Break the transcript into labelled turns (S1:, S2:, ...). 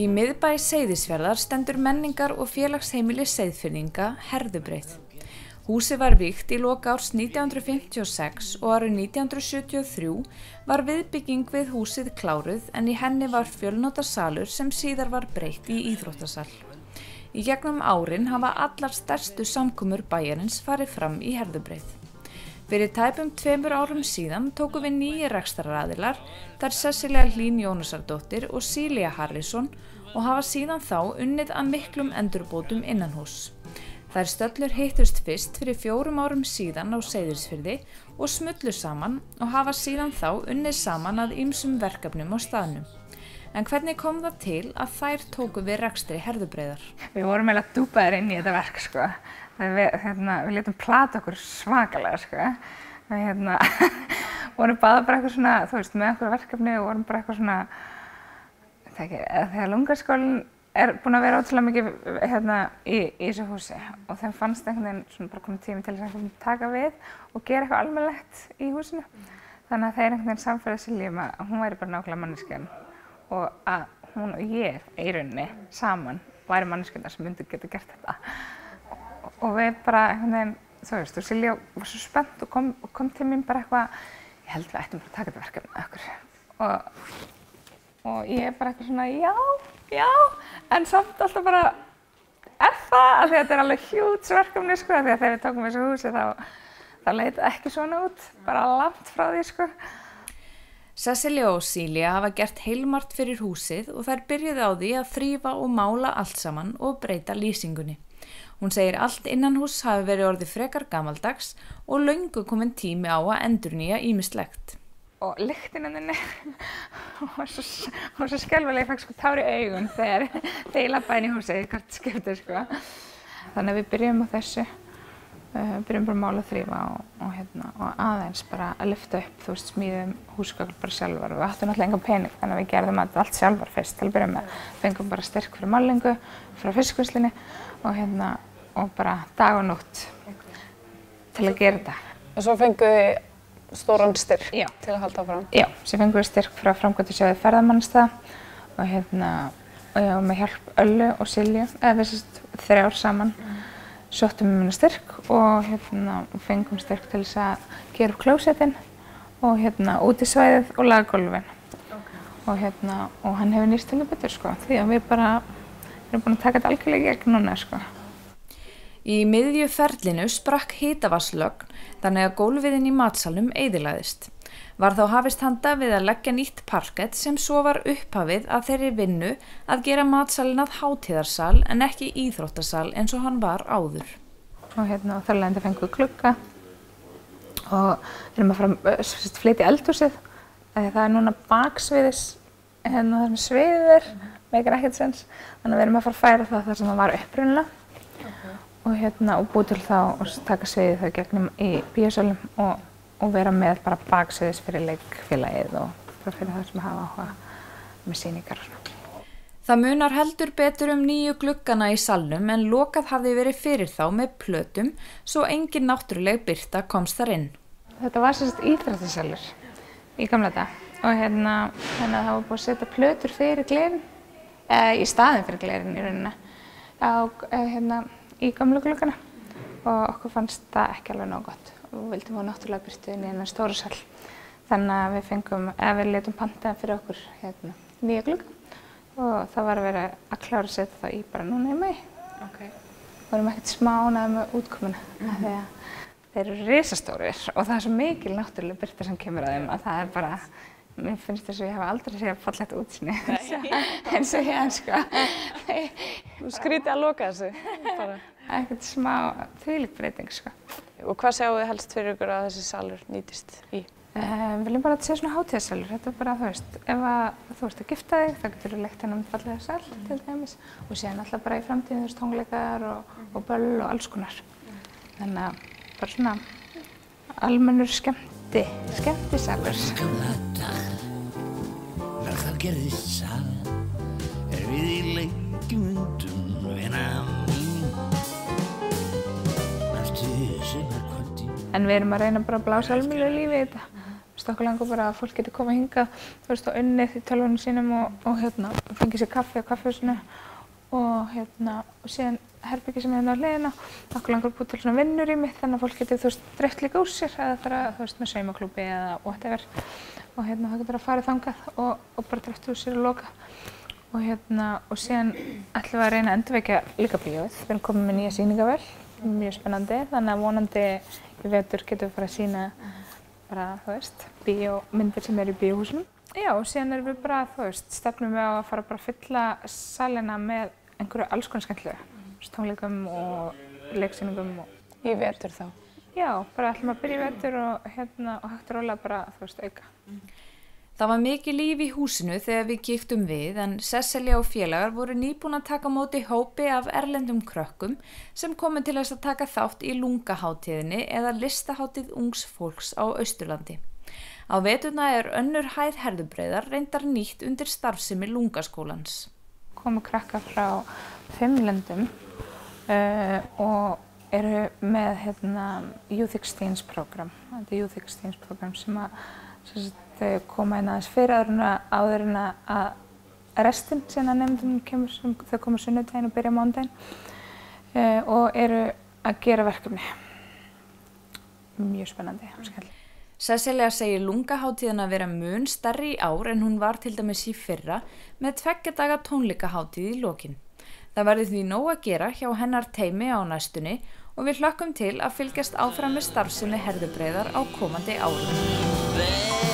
S1: Í miðbæ Seyðisfjarðar stendur menningar- og félagsheimili Seyðfirðinga Herðubreið. Húsið var vígt í lok árs 1956 og árið 1973 var viðbygging við húsið kláruð en í henni var fjölnota salur sem síðar var breytt í íþróttasal. Í gegnum árin hafa allar stærstu samkomur bæjarins farið fram í Herðubreið. Fyrir tæpum 2 árum síðan tóku við nýjir rekstraraðilar, þær Sesselja Hlín Jónasardóttir og Silja Harrison og hafa síðan þá unnið að miklum endurbótum innanhúss. Þær stöllur hittust fyrst fyrir 4 árum síðan á Seyðisfirði og smullu saman og hafa síðan þá unnið saman að ýmsum verkefnum á staðnum. En hvernig kom það til að þær tóku við rekstri Herðubreiðar?
S2: Við vorum eiginlega dúpaðir inn í þetta verk, sko. Við létum plata okkur svakalega, sko. Við vorum bara eitthvað svona, þú veist, með okkur verkefni og vorum bara eitthvað svona, þegar Lungaskólinn er búin að vera ótrúlega mikið í þessu húsi og þeim fannst einhvern veginn svona bara komið tími til þess að taka við og gera eitthvað almennilegt í húsinu. Þannig að þeir einhvern veginn samfærðu Silju að hún væri bara nákvæmlega manneskjan og að hún og ég í rauninni saman væri manneskjurnar sem myndi geta gert þetta. Og við bara einhvern veginn, þú veist, og Silja var svo spennt og kom til mín bara eitthvað, ég held við ættum bara að taka þetta verkefni með okkur. Og ég bara eitthvað svona, já, en samt alltaf bara er það, af því að þetta er alveg hjúts verkefni, sko, af því að þegar við tókum þessu húsi þá leit ekki svona út, bara langt frá því, sko.
S1: Sesselja og Silja hafa gert heilmargt fyrir húsið og þær byrjuðu á því að þrífa og mála allt saman og breyta lýsingunni. Hún segir allt innanhús hafi verið orðið frekar gamaldags og löngu kominn tími á að endurnýja ýmislegt.
S2: Og lyktin henni var svo skelfileg, ég fekk sko tár í augun þegar ég labbaði inn í húsið í hvert skipti, sko. Þannig að við byrjum á þessu. Byrjum bara að mála og þrífa og aðeins bara að lyfta upp, þú veist, smíðum húsgögn bara sjálfar. Við áttum náttúrulega engan pening, þannig að við gerðum allt sjálfar fyrst til að byrja með. Fengum bara styrk fyrir málingu, frá fiskvinnslustunni og bara dag og nótt til að gera þetta.
S3: Og svo fengum við stóran styrk til að halda áfram?
S2: Já, svo fengum við styrk frá Framkvæmdasjóði ferðamannastaða og ég var með hjálp Öllu og Silju, eða við 3 ár saman. Sóttum við minna styrk og fengum styrk til þess að gera upp klósettin og útisvæðið og laggólfin. Og hann hefur nýst henni betur, sko, því að við bara erum búin að taka þetta algjörlega í gegn núna, sko.
S1: Í miðju ferlinu sprakk hitavatnslögn þannig að gólfiðinn í matsalnum eyðilagðist. Var þá hafist handa við að leggja nýtt parkett sem svo var upphafið að þeirri vinnu að gera matsalinn að hátíðarsal en ekki íþróttasal eins og hann var áður.
S2: Og þar leðandi fengum við glugga og erum að fara að flytja eldhúsið. Það er núna baksviðis, þar sem sviðið er, meikar ekkert sens. Þannig að við erum að fara að færa það þar sem það var upprunalega. Og búið til þá og taka sviðið þau gegnum í bíósalnum og vera með bara baksviðis fyrir leikfélagið og bara fyrir það sem hafa áhuga með sýningar og svona.
S1: Það munar heldur betur nýju gluggana í salnum en lokað hafði verið fyrir þá með plötum svo engin náttúruleg birta komst þar inn.
S2: Þetta var íþróttasalur í gamla daga og þannig að það var búið að setja plötur fyrir glerin, í staðinn fyrir glerin í rauninni, í gamlu gluggana og okkur fannst það ekki alveg nóg gott. Og vildum fá náttúrulega birtu inn í þennan stóra sal. Þannig að við létum pantaðan fyrir okkur nýja glugga og það var að vera að klára að setja það í bara núna í maí. Við vorum ekkert smá ánægðir með útkomuna því að þeir eru risastórir og það er svo mikil náttúrulega birta sem kemur að þeim að það er bara, mér finnst þess að ég hef aldrei séð fallegt útsýni eins og hér, sko.
S3: Þú skrítið að loka þessu bara.
S2: Ekkert smá þvílík breyting, sko.
S3: Og hvað sjáum við helst fyrir ykkur að þessi salur nýtist í?
S2: Við viljum bara að þetta sé svona hátíðarsalur. Þetta er bara, þú veist, ef þú ert að gifta þig, þá getur þú leikt hennar fallega sal, til dæmis. Og síðan alltaf bara í framtíðinu, þú veist, tónleikar og böll og alls konar. Þannig að bara svona almennur skemmtisalur.
S4: Gamla dag, það gerðist sagan, við í leikjum undum, vina mín.
S2: En við erum að reyna bara að blása almennilega lífi í þetta. okkur langar bara að fólk geti komið hingað, þú veist, og unnið í tölvunum sínum og fengið sér kaffi á kaffihúsinu og síðan herbergi sem á hliðina. Okkur langar að búa til svona vinnurými þannig að fólk geti, þú veist, dreift líka úr sér eða bara, þú veist, með saumaklúbbi eða whatever. Og það getur að fara þangað og bara dreift úr sér og loka. Og síðan ætlum við að reyna að endurvekja líka bíóið. Við erum komin með nýja sýningavél, mjög spennandi, þannig að vonandi í vetur getum við fara að sýna bara, þú veist, bíómyndir sem eru í bíóhúsunum. Já, og síðan erum við bara, þú veist, stefnum við á að fara bara að fylla salina með einhverju alls konar skemmtilegu, tónleikum og leiksýningum.
S3: Í vetur þá?
S2: Já, bara ætlum að byrja í vetur og hægt og rólega bara, þú veist, auka.
S1: Það var mikið líf í húsinu þegar við kíktum við en Sesselja og félagar voru nýbúin að taka á móti hópi af erlendum krökkum sem komu til þess að taka þátt í lungahátíðinni eða listahátíð ungs fólks á Austurlandi. Á veturna önnur hæð Herðubreiðar reyndar nýtt undir starfsemi lungaskólans.
S2: Komu krakkar frá 5 löndum og eru með Youth Exchange program. Þetta Youth Exchange program sem þau koma inn aðeins fyrir áður en að restin síðan að nemendum kemur, þau koma sunnudaginn og byrja mánudaginn og eru að gera verkefni. Mjög spennandi og skemmtilegt.
S1: Sesselja segir lungahátíðina vera mun stærri í ár en hún var til dæmis í fyrra með 2 daga tónleikahátíð í lokin. Það verður því nóg að gera hjá hennar teymi á næstunni og við hlökkum til að fylgjast áfram með starfsemi Herðubreiðar á komandi árum.